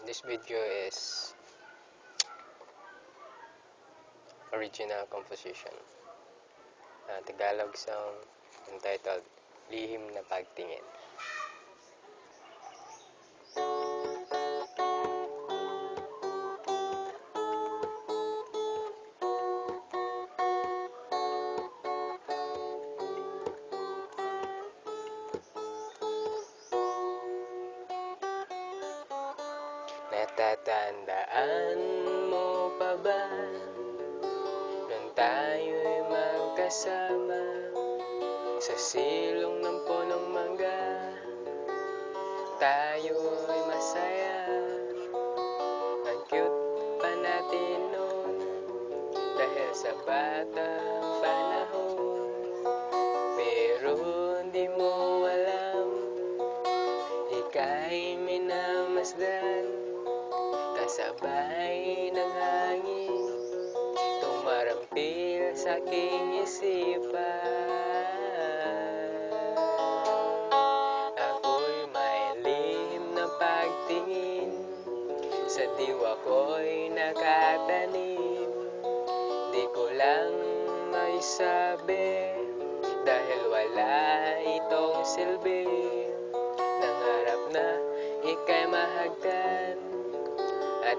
This video is original composition, Tagalog song entitled Lihim na Pagtingin. Natatandaan mo pa ba nung tayo'y magkasama sa silong ng punong mangga? Tayo'y masaya, ang cute pa natin noon, dahil sa batang panahon. Pero di mo alam, ika'y minamasdan, kasabay ng hangin, tumarampil sa aking isipan. Ako'y may lihim ng pagtingin, sa diwa ko'y nakatanim. Di ko lang maisabi, dahil wala itong silbi. Nangarap na ika'y mahagdan at